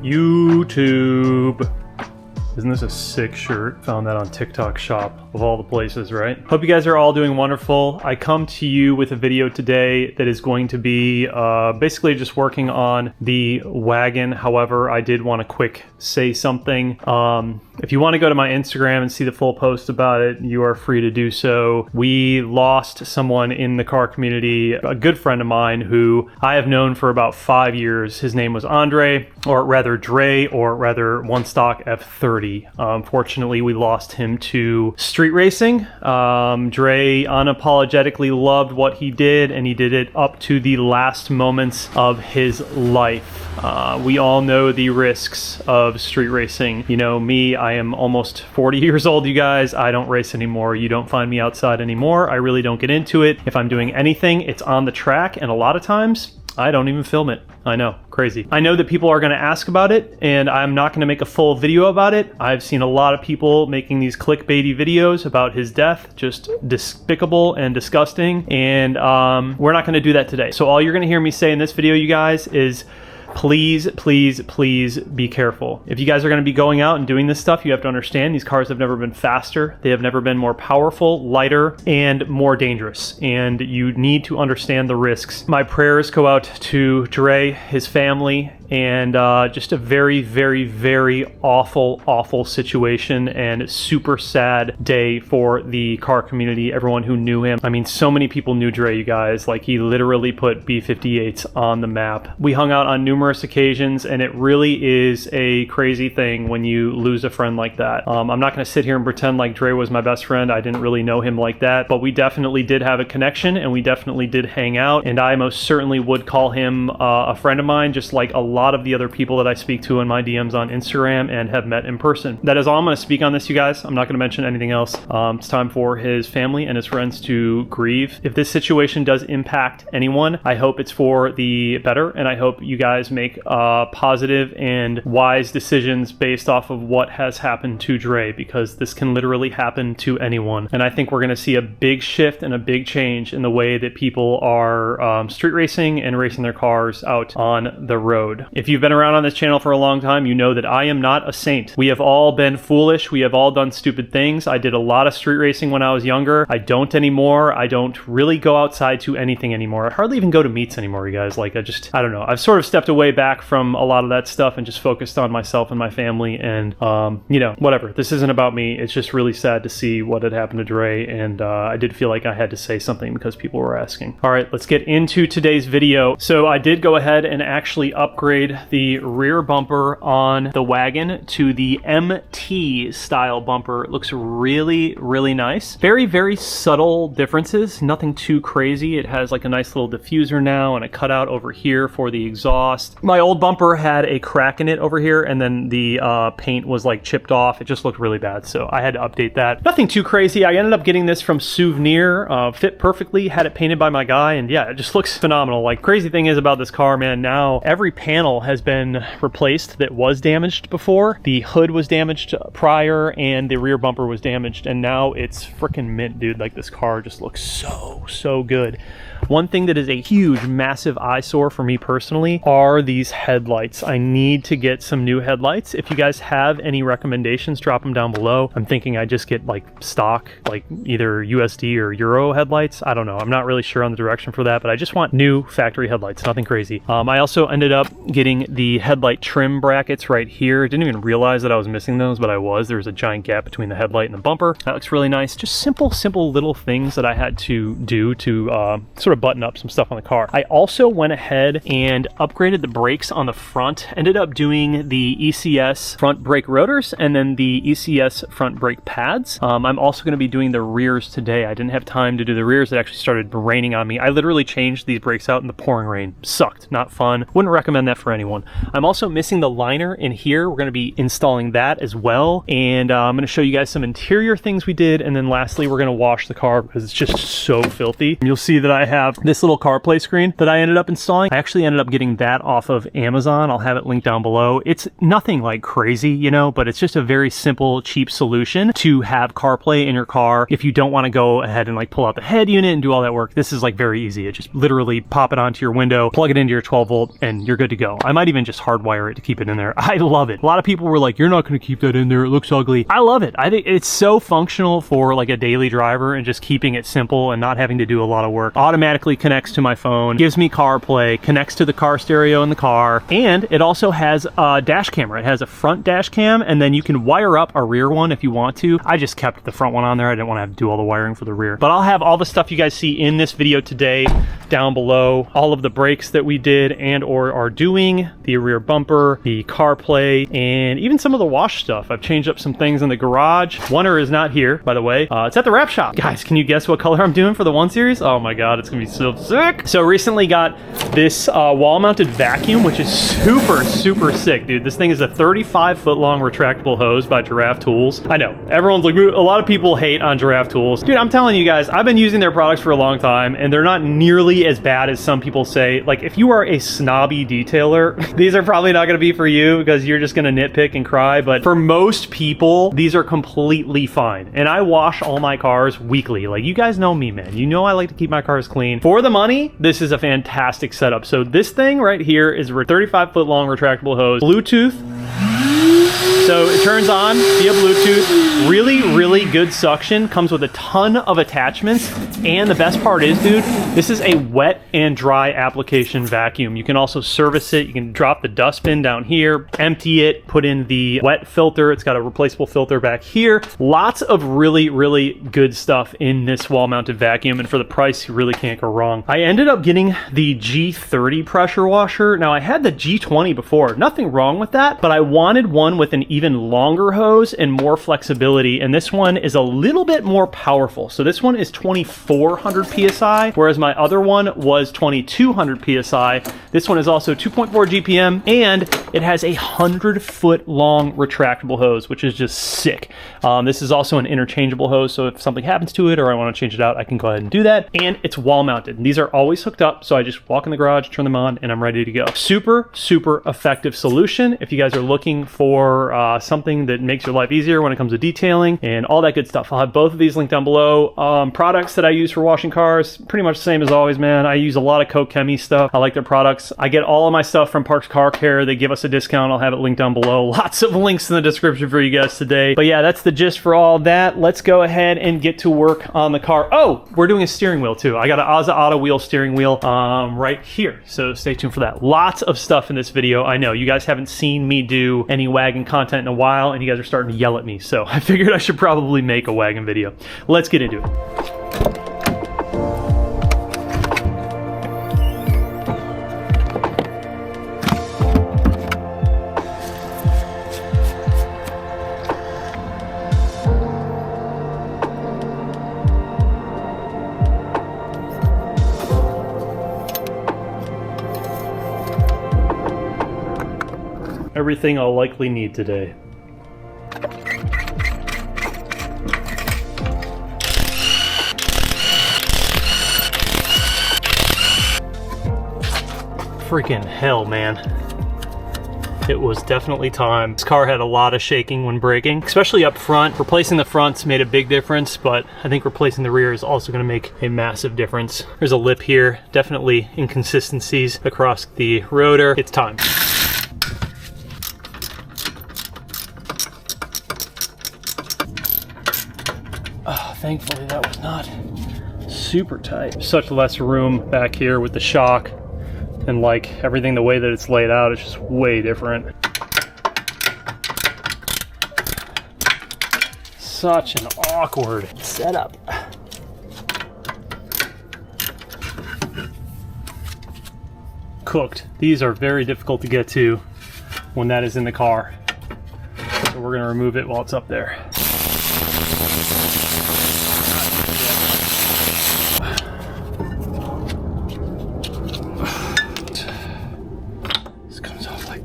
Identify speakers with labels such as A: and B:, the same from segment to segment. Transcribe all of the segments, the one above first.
A: YouTube. Isn't this a sick shirt? Found that on TikTok shop of all the places, right? Hope you guys are all doing wonderful. I come to you with a video today that is going to be basically just working on the wagon. However, I did want to quick say something. If you want to go to my Instagram and see the full post about it, you are free to do so. We lost someone in the car community, a good friend of mine who I have known for about 5 years. His name was Andre, or rather Dre, or rather One Stock F30. Fortunately, we lost him to street racing. Dre unapologetically loved what he did, and he did it up to the last moments of his life. We all know the risks of street racing. You know me, I am almost 40 years old, you guys. I don't race anymore. You don't find me outside anymore. I really don't get into it. If I'm doing anything, it's on the track, and a lot of times I don't even film it. I know, crazy. I know that people are going to ask about it, and I'm not going to make a full video about it. I've seen a lot of people making these clickbaity videos about his death, just despicable and disgusting, and we're not going to do that today. So all you're going to hear me say in this video, you guys, is please, please, please be careful. If you guys are going to be going out and doing this stuff, you have to understand these cars have never been faster. They have never been more powerful, lighter, and more dangerous. And you need to understand the risks. My prayers go out to Dre, his family, and just a very, very, very awful, awful situation and super sad day for the car community, everyone who knew him. I mean, so many people knew Dre, you guys. Like, he literally put B58s on the map. We hung out on numerous occasions, and it really is a crazy thing when you lose a friend like that. I'm not going to sit here and pretend like Dre was my best friend. I didn't really know him like that, but we definitely did have a connection, and we definitely did hang out, and I most certainly would call him a friend of mine, just like a lot of the other people that I speak to in my DMs on Instagram and have met in person. That is all I'm going to speak on this, you guys. I'm not going to mention anything else. It's time for his family and his friends to grieve. If this situation does impact anyone, I hope it's for the better, and I hope you guys make positive and wise decisions based off of what has happened to Dre, because this can literally happen to anyone. And I think we're going to see a big shift and a big change in the way that people are street racing and racing their cars out on the road. If you've been around on this channel for a long time, you know that I am not a saint. We have all been foolish. We have all done stupid things. I did a lot of street racing when I was younger. I don't anymore. I don't really go outside to anything anymore. I hardly even go to meets anymore, you guys. Like, I don't know. I've sort of stepped away back from a lot of that stuff and just focused on myself and my family, and you know, whatever. This isn't about me. It's just really sad to see what had happened to Dre, and I did feel like I had to say something because people were asking. All right, let's get into today's video. So I did go ahead and actually upgrade the rear bumper on the wagon to the MT style bumper. It looks really, really nice. Very, very subtle differences. Nothing too crazy. It has like a nice little diffuser now and a cutout over here for the exhaust. My old bumper had a crack in it over here, and then the paint was like chipped off. It just looked really bad, so I had to update that. Nothing too crazy. I ended up getting this from Souvenir. Fit perfectly. Had it painted by my guy, and yeah, it just looks phenomenal. Like, crazy thing is about this car, man, now every panel has been replaced that was damaged before. The hood was damaged prior, and the rear bumper was damaged, and now it's freaking mint, dude. Like, this car just looks so good. One thing that is a huge, massive eyesore for me personally are these headlights. I need to get some new headlights. If you guys have any recommendations, drop them down below. I'm thinking I just get like stock, like either USD or Euro headlights. I don't know. I'm not really sure on the direction for that, but I just want new factory headlights, nothing crazy. I also ended up getting the headlight trim brackets right here. Didn't even realize that I was missing those, but I was. There's a giant gap between the headlight and the bumper. That looks really nice. Just simple little things that I had to do to sort of button up some stuff on the car. I also went ahead and upgraded the brakes on the front. Ended up doing the ECS front brake rotors and then the ECS front brake pads. I'm also going to be doing the rears today. I didn't have time to do the rears. It actually started raining on me. I literally changed these brakes out in the pouring rain. Sucked. Not fun. Wouldn't recommend that for anyone. I'm also missing the liner in here. We're going to be installing that as well. And I'm going to show you guys some interior things we did. And then lastly, we're going to wash the car because it's just so filthy. You'll see that I have this little CarPlay screen that I ended up installing. I actually ended up getting that off of Amazon. I'll have it linked down below. It's nothing like crazy, you know, but it's just a very simple, cheap solution to have CarPlay in your car. If you don't want to go ahead and like pull out the head unit and do all that work, this is like very easy. It just literally pop it onto your window, plug it into your 12 volt, and you're good to go. though. I might even just hardwire it to keep it in there. I love it. A lot of people were like, you're not going to keep that in there, it looks ugly. I love it. I think it's so functional for like a daily driver and just keeping it simple and not having to do a lot of work. Automatically connects to my phone, gives me CarPlay, connects to the car stereo in the car, and it also has a dash camera. It has a front dash cam, and then you can wire up a rear one if you want to. I just kept the front one on there. I didn't want to have to do all the wiring for the rear. But I'll have all the stuff you guys see in this video today down below. All of the brakes that we did and or are doing, the rear bumper, the CarPlay, and even some of the wash stuff. I've changed up some things in the garage. Oneer is not here, by the way. It's at the wrap shop. Guys, can you guess what color I'm doing for the 1 Series? Oh my God, it's gonna be so sick. So recently got this wall-mounted vacuum, which is super, super sick, dude. This thing is a 35-foot long retractable hose by Giraffe Tools. I know, everyone's like, a lot of people hate on Giraffe Tools. Dude, I'm telling you guys, I've been using their products for a long time, and they're not nearly as bad as some people say. Like, if you are a snobby detailer, these are probably not gonna be for you because you're just gonna nitpick and cry, but for most people, these are completely fine. And I wash all my cars weekly. Like, you guys know me, man. You know I like to keep my cars clean. For the money, this is a fantastic setup. So this thing right here is a 35-foot long retractable hose, Bluetooth. So it turns on via Bluetooth. Really, really good suction. Comes with a ton of attachments. And the best part is, dude, this is a wet and dry application vacuum. You can also service it. You can drop the dustbin down here, empty it, put in the wet filter. It's got a replaceable filter back here. Lots of really, really good stuff in this wall-mounted vacuum. And for the price, you really can't go wrong. I ended up getting the G30 pressure washer. Now, I had the G20 before. Nothing wrong with that, but I wanted one with an even longer hose and more flexibility, and this one is a little bit more powerful. So this one is 2400 psi, whereas my other one was 2200 psi. This one is also 2.4 GPM, and it has a 100-foot long retractable hose, which is just sick. This is also an interchangeable hose, so if something happens to it or I want to change it out, I can go ahead and do that. And it's wall mounted. These are always hooked up, so I just walk in the garage, turn them on, and I'm ready to go. Super, super effective solution if you guys are looking for something that makes your life easier when it comes to detailing and all that good stuff. I'll have both of these linked down below. Products that I use for washing cars, pretty much the same as always, man. I use a lot of Co-Chemi stuff. I like their products. I get all of my stuff from Parks Car Care. They give us a discount. I'll have it linked down below. Lots of links in the description for you guys today. But yeah, that's the gist for all that. Let's go ahead and get to work on the car. Oh, we're doing a steering wheel too. I got an Ozza Auto Wheel steering wheel right here. So stay tuned for that. Lots of stuff in this video. I know you guys haven't seen me do any wagon content in a while, and you guys are starting to yell at me. So I figured I should probably make a wagon video. Let's get into it. Everything I'll likely need today. Freaking hell, man. It was definitely time. This car had a lot of shaking when braking, especially up front. Replacing the fronts made a big difference, but I think replacing the rear is also going to make a massive difference. There's a lip here, definitely inconsistencies across the rotor. It's time. Thankfully that was not super tight. Such less room back here with the shock, and like everything, the way that it's laid out is just way different. Such an awkward setup. Cooked. These are very difficult to get to when that is in the car. So we're gonna remove it while it's up there.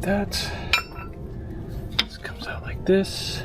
A: That. This comes out like this.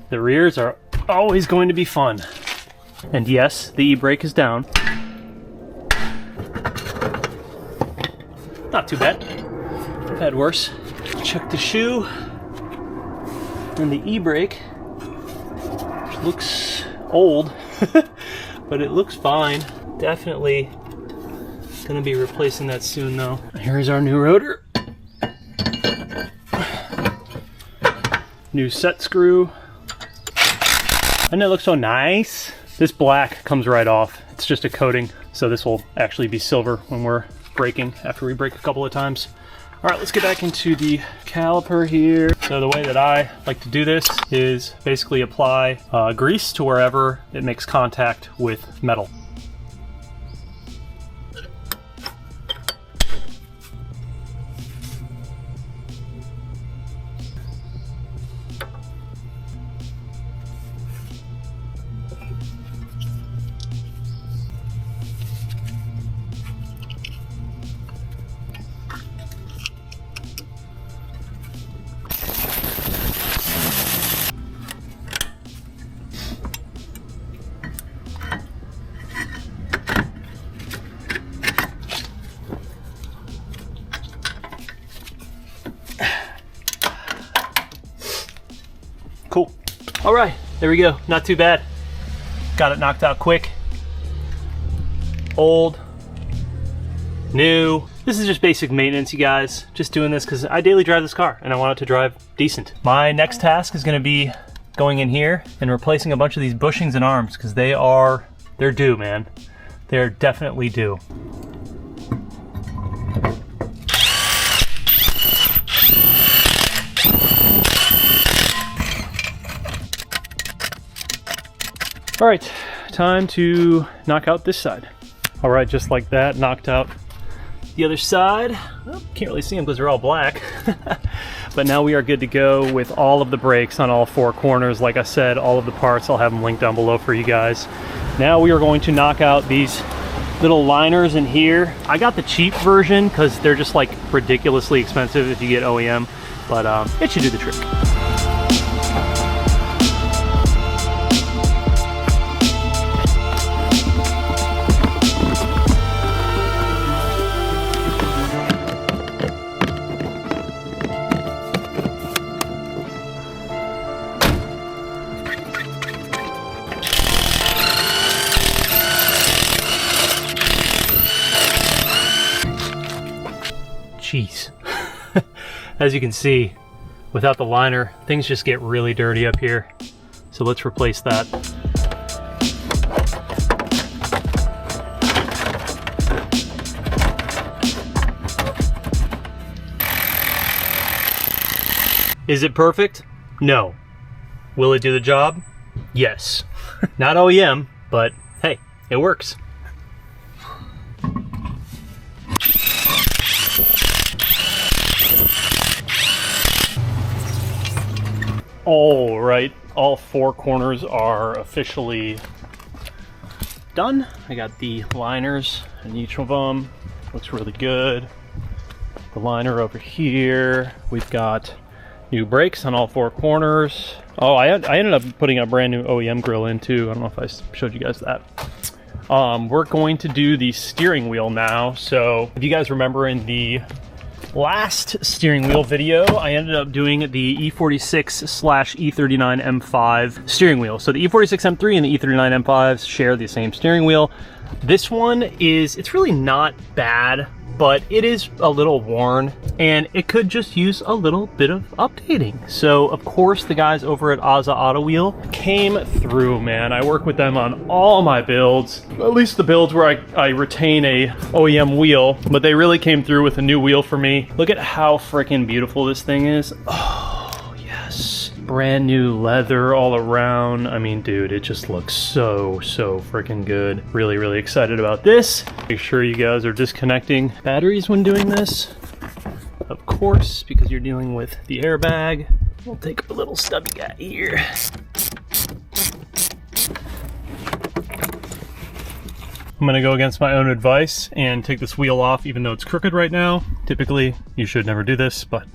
A: The rears are always going to be fun. And yes, the e-brake is down. not too bad. I've had worse. Check the shoe and the e-brake. Looks old, but it looks fine. Definitely gonna be replacing that soon though. Here's our new rotor. New set screw. And it looks so nice. This black comes right off. It's just a coating, so this will actually be silver when we're braking, after we brake a couple of times. All right, let's get back into the caliper here. So the way that I like to do this is basically apply grease to wherever it makes contact with metal. Cool. All right, there we go. Not too bad. Got it knocked out quick. Old, new. This is just basic maintenance, you guys. Just doing this because I daily drive this car and I want it to drive decent. My next task is gonna be going in here and replacing a bunch of these bushings and arms because they're due, man. They're definitely due. All right, time to knock out this side. All right, just like that, knocked out the other side. Oh, can't really see them because they're all black. But now we are good to go with all of the brakes on all four corners. Like I said, all of the parts, I'll have them linked down below for you guys. Now we are going to knock out these little liners in here. I got the cheap version because they're just like ridiculously expensive if you get OEM, but it should do the trick. Jeez. As you can see, without the liner, things just get really dirty up here. So let's replace that. Is it perfect? No. Will it do the job? Yes. Not OEM, but hey, it works. All right, all four corners are officially done. I got the liners in each of them. Looks really good. The liner over here. We've got new brakes on all four corners. Oh, I ended up putting a brand new OEM grill in too. I don't know if I showed you guys that. We're going to do the steering wheel now. So if you guys remember in the last steering wheel video, I ended up doing the E46/E39 M5 steering wheel. So the E46 M3 and the E39 M5 share the same steering wheel. This one it's really not bad, but it is a little worn and it could just use a little bit of updating. So of course the guys over at Ozza Auto Wheel came through, man. I work with them on all my builds, at least the builds where I retain a OEM wheel, but they really came through with a new wheel for me. Look at how freaking beautiful this thing is. Oh yes. Brand new leather all around. I mean, dude, it just looks so freaking good. Really, really excited about this. Make sure you guys are disconnecting batteries when doing this, of course, because you're dealing with the airbag. We'll take a little stubby guy here. I'm gonna go against my own advice and take this wheel off, even though it's crooked right now. Typically, you should never do this, but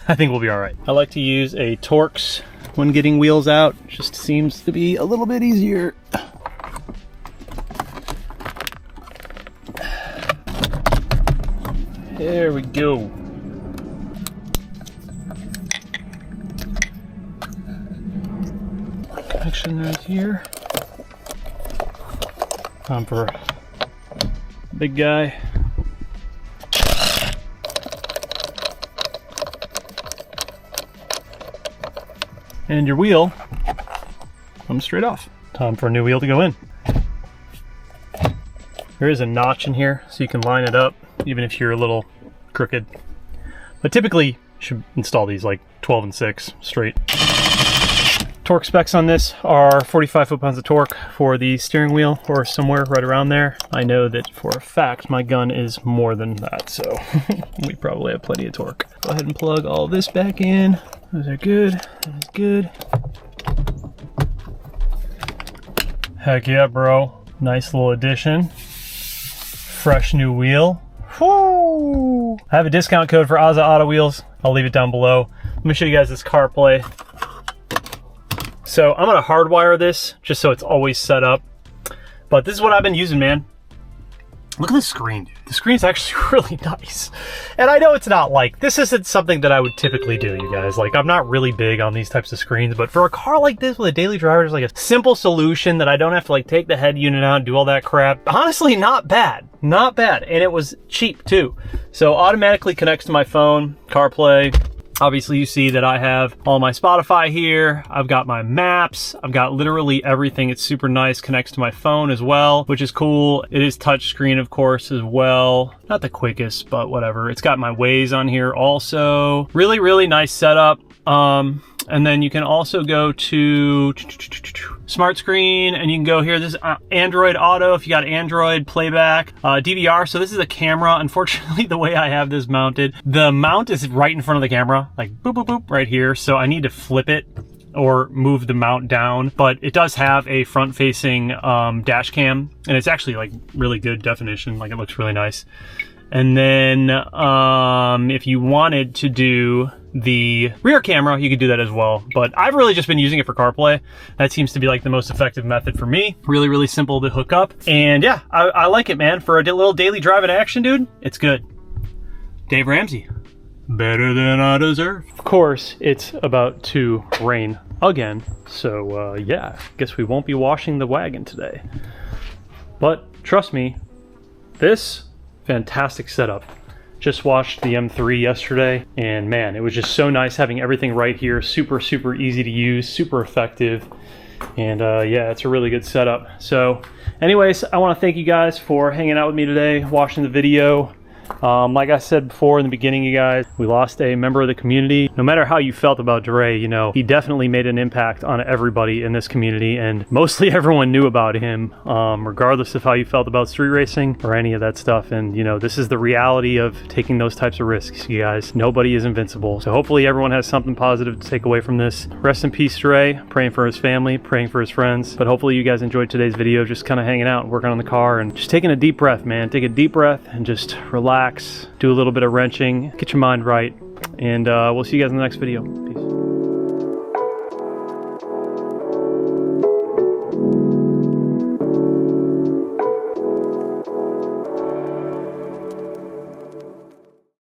A: I think we'll be all right. I like to use a Torx when getting wheels out. Just seems to be a little bit easier. There we go. Connection right here. Time for big guy. And your wheel comes straight off. Time for a new wheel to go in. There is a notch in here, so you can line it up, even if you're a little crooked. But typically, you should install these like 12 and 6 straight. Torque specs on this are 45 foot-pounds of torque for the steering wheel, or somewhere right around there. I know that for a fact my gun is more than that, so we probably have plenty of torque. Go ahead and plug all this back in. Those are good. That is good. Heck yeah, bro. Nice little addition. Fresh new wheel. Woo! I have a discount code for Azza Auto Wheels. I'll leave it down below. Let me show you guys this CarPlay. So I'm gonna hardwire this just so it's always set up. But this is what I've been using, man. Look at the screen, dude. The screen's actually really nice. And I know it's not like, this isn't something that I would typically do, you guys. Like, I'm not really big on these types of screens, but for a car like this with a daily driver, there's like a simple solution that I don't have to like take the head unit out and do all that crap. Honestly, not bad. Not bad. And it was cheap too. So automatically connects to my phone, CarPlay. Obviously, you see that I have all my Spotify here. I've got my maps. I've got literally everything. It's super nice. Connects to my phone as well, which is cool. It is touchscreen, of course, as well. Not the quickest, but whatever. It's got my Waze on here also. Really, really nice setup. And then you can also go to smart screen, and you can go here. This is Android Auto if you got Android playback, DVR. So this is a camera. Unfortunately, the way I have this mounted, the mount is right in front of the camera, like boop, boop, boop, right here. So I need to flip it or move the mount down, but it does have a front-facing dash cam, and it's actually like really good definition. Like, it looks really nice. And then if you wanted to do the rear camera, you could do that as well. But I've really just been using it for CarPlay. That seems to be like the most effective method for me. Really, really simple to hook up. And yeah, I like it, man. For a little daily driving action, dude, it's good. Dave Ramsey. Better than I deserve. Of course, it's about to rain again. So yeah, guess we won't be washing the wagon today. But trust me, this fantastic setup. Just watched the M3 yesterday, and man, it was just so nice having everything right here. Super, super easy to use, super effective. And yeah, it's a really good setup. So anyways, I want to thank you guys for hanging out with me today, watching the video. Like I said before in the beginning, you guys, we lost a member of the community. No matter how you felt about Dre, you know, he definitely made an impact on everybody in this community, and mostly everyone knew about him, regardless of how you felt about street racing or any of that stuff. And you know, this is the reality of taking those types of risks, you guys. Nobody is invincible. So hopefully everyone has something positive to take away from this. Rest in peace, Dre. Praying for his family, praying for his friends. But hopefully you guys enjoyed today's video, just kind of hanging out, working on the car, and just taking a deep breath, man. Take a deep breath and just relax. Do a little bit of wrenching, get your mind right, and we'll see you guys in the next video.